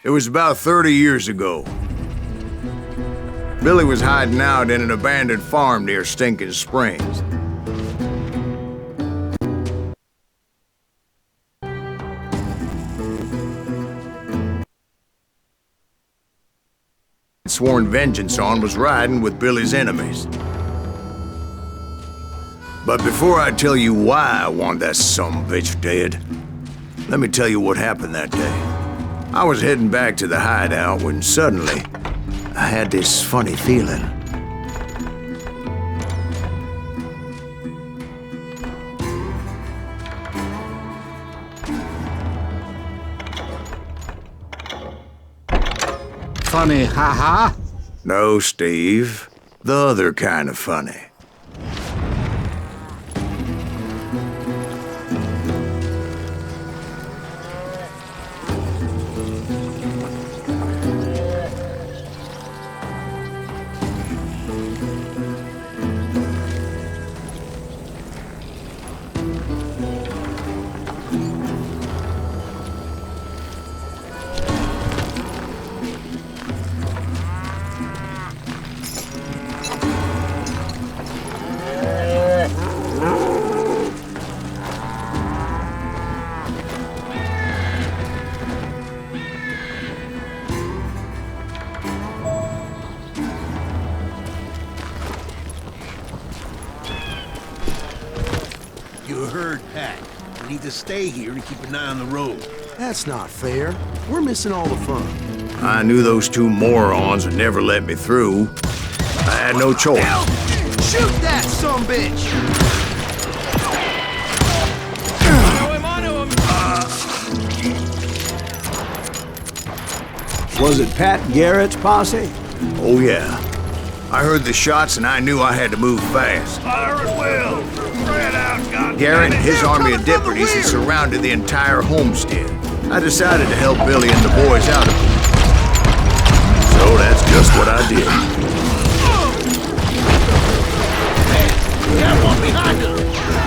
It was about 30 years ago. Billy was hiding out in an abandoned farm near Stinking Springs. Sworn vengeance on was riding with Billy's enemies. But before I tell you why I want that sumbitch dead, let me tell you what happened that day. I was heading back to the hideout when suddenly I had this funny feeling. Funny, haha? No, Steve. The other kind of funny. You heard Pat. We need to stay here and keep an eye on the road. That's not fair. We're missing all the fun. I knew those two morons would never let me through. I had no choice. Shoot that sumbitch! Was it Pat Garrett's posse? Oh, yeah. I heard the shots and I knew I had to move fast. Fire at will! Spread out, goddammit! Garrett and his army of deputies had surrounded the entire homestead. I decided to help Billy and the boys out of it. So that's just what I did. Hey, we got one behind us!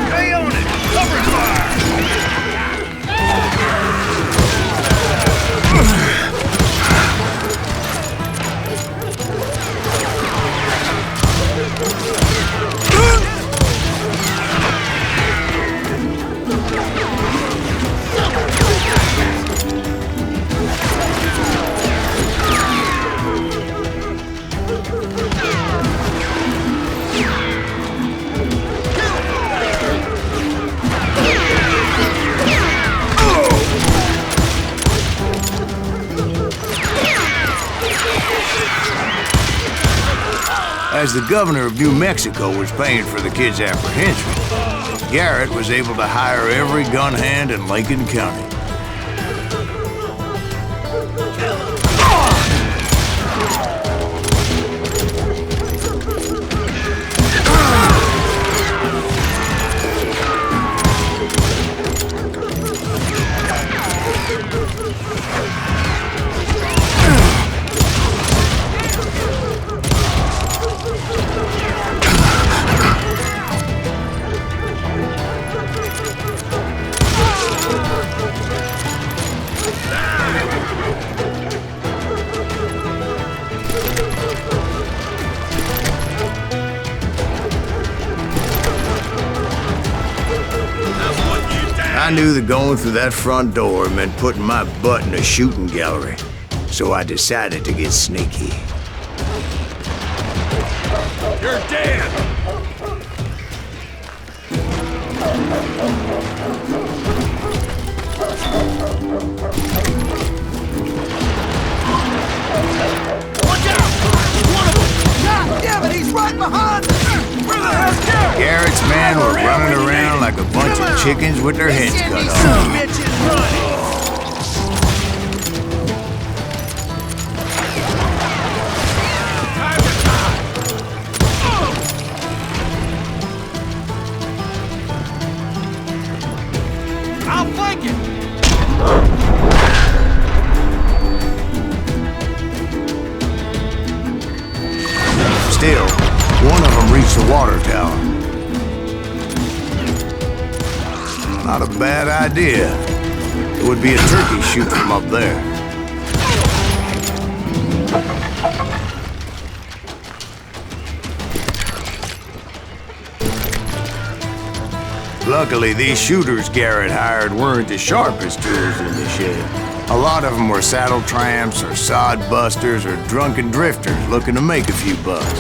Stay on it! Cover fire! As the governor of New Mexico was paying for the kids' apprehension, Garrett was able to hire every gun hand in Lincoln County. I knew that going through that front door meant putting my butt in a shooting gallery, so I decided to get sneaky. You're dead! Watch out! One of them! God damn it, he's right behind us! Where the hell's Garrett? Garrett's men were running around like a bunch of chickens with their heads cut off. Bitches running! Time to die! I'll flank it! Still, one of them reached the water tower. Not a bad idea. It would be a turkey shoot from up there. Luckily, these shooters Garrett hired weren't the sharpest tools in the shed. A lot of them were saddle tramps or sod busters or drunken drifters looking to make a few bucks.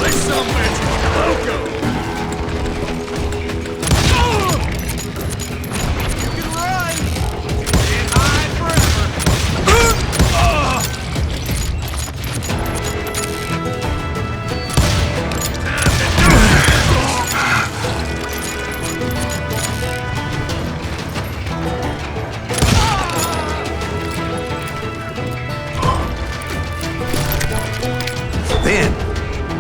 This son of a bitch, loco! You can run! Can't hide forever! Then,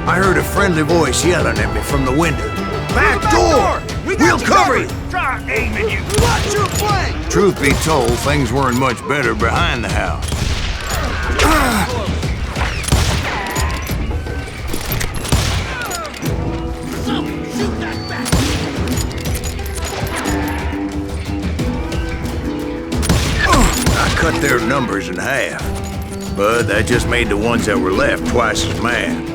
I heard a friendly voice yelling at me from the window. Back door! We'll cover you! Try aiming you! Watch your flank! Truth be told, things weren't much better behind the house. Shoot that bastard! I cut their numbers in half, but that just made the ones that were left twice as mad.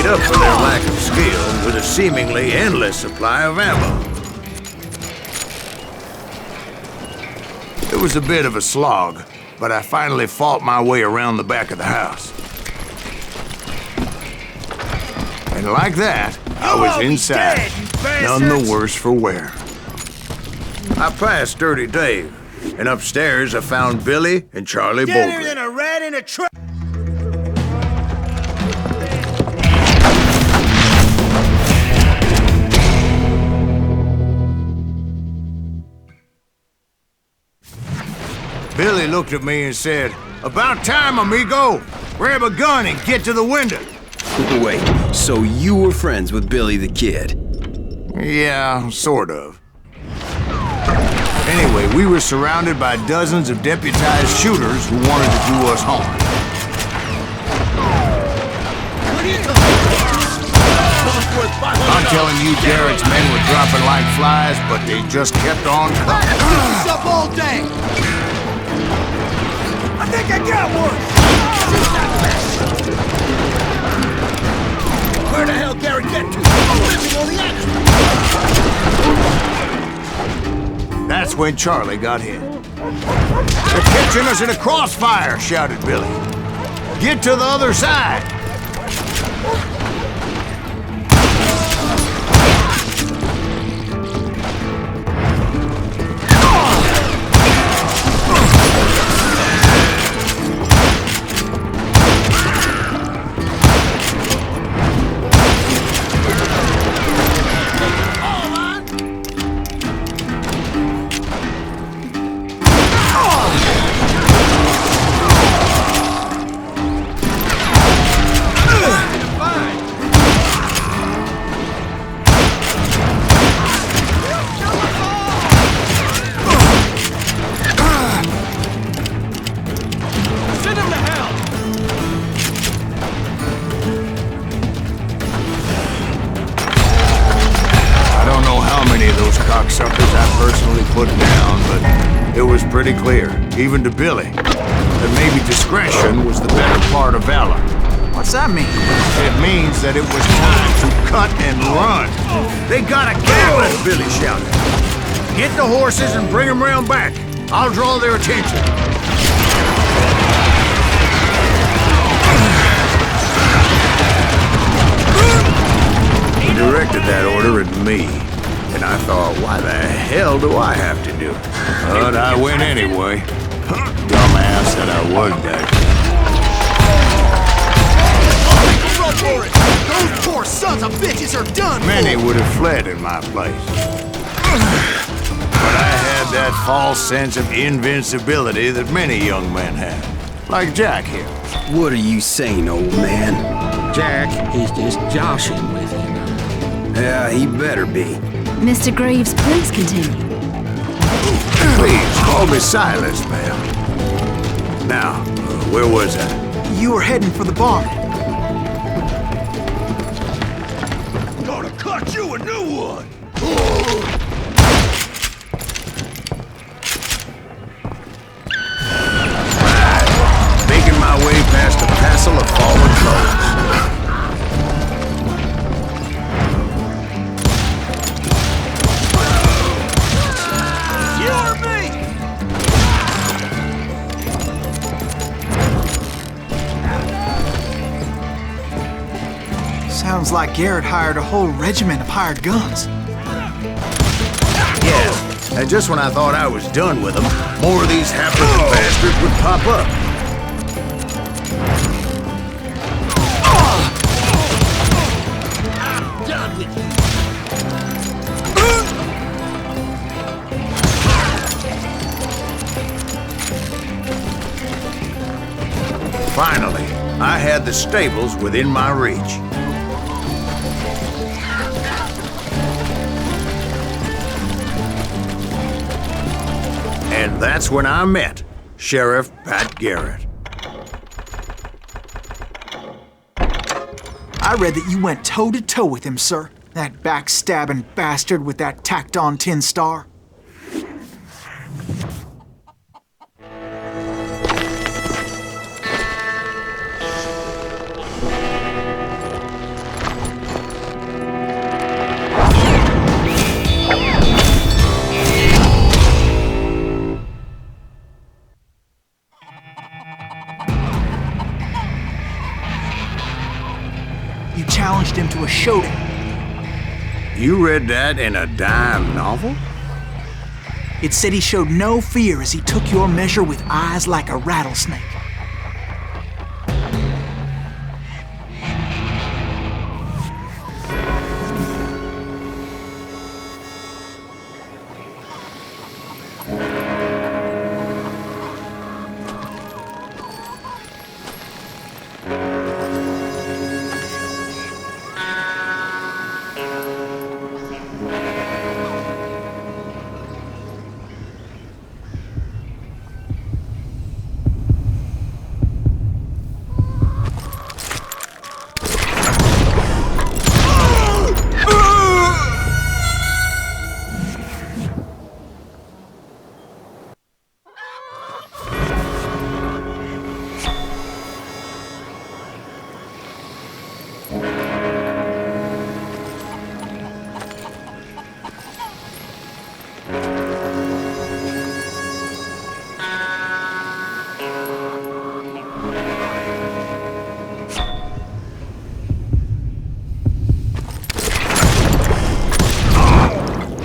Up for their lack of skill with a seemingly endless supply of ammo. It was a bit of a slog, but I finally fought my way around the back of the house. And like that, I was inside, none the worse for wear. I passed Dirty Dave, and upstairs I found Billy and Charlie Deader Bolger. than a rat in a trap! Billy looked at me and said, "About time, amigo. Grab a gun and get to the window." Wait, so you were friends with Billy the Kid? Yeah, sort of. Anyway, we were surrounded by dozens of deputized shooters who wanted to do us harm. I'm telling you, Garrett's men were dropping like flies, but they just kept on coming. This up all day! I think I got one! Where the hell Garrett get to? I'm living on the action! That's when Charlie got hit. "They're catching us in a crossfire," shouted Billy. "Get to the other side!" Cocksuckers I personally put down, but it was pretty clear, even to Billy, that maybe discretion was the better part of valor. What's that mean? It means that it was time to cut and run. "They got a Gatling!" Billy shouted. "Get the horses and bring them round back. I'll draw their attention." He directed that order at me. And I thought, why the hell do I have to do it? But I went anyway. Dumbass that I was back then. Those poor sons of bitches are done Many for. would have fled in my place. But I had that false sense of invincibility that many young men have. Like Jack here. What are you saying, old man? Jack, he's just joshing with you. Yeah, he better be. Mr. Graves, please continue. Please, call me Silas, ma'am. Now, where was I? You were heading for the barn. Gonna cut you a new one! Making my way past a passel of fallen logs. You or me? Sounds like Garrett hired a whole regiment of hired guns. Yes, and just when I thought I was done with them, more of these half-witted bastards would pop up. Done with you! Finally, I had the stables within my reach. And that's when I met Sheriff Pat Garrett. I read that you went toe-to-toe with him, sir. That backstabbing bastard with that tacked-on tin star. You challenged him to a showdown. You read that in a dime novel? It said he showed no fear as he took your measure with eyes like a rattlesnake.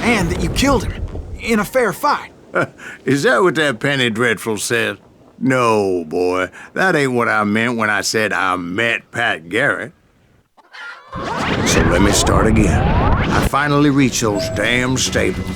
And that you killed him in a fair fight. Is that what that Penny Dreadful said? No, boy. That ain't what I meant when I said I met Pat Garrett. So let me start again. I finally reached those damn stables.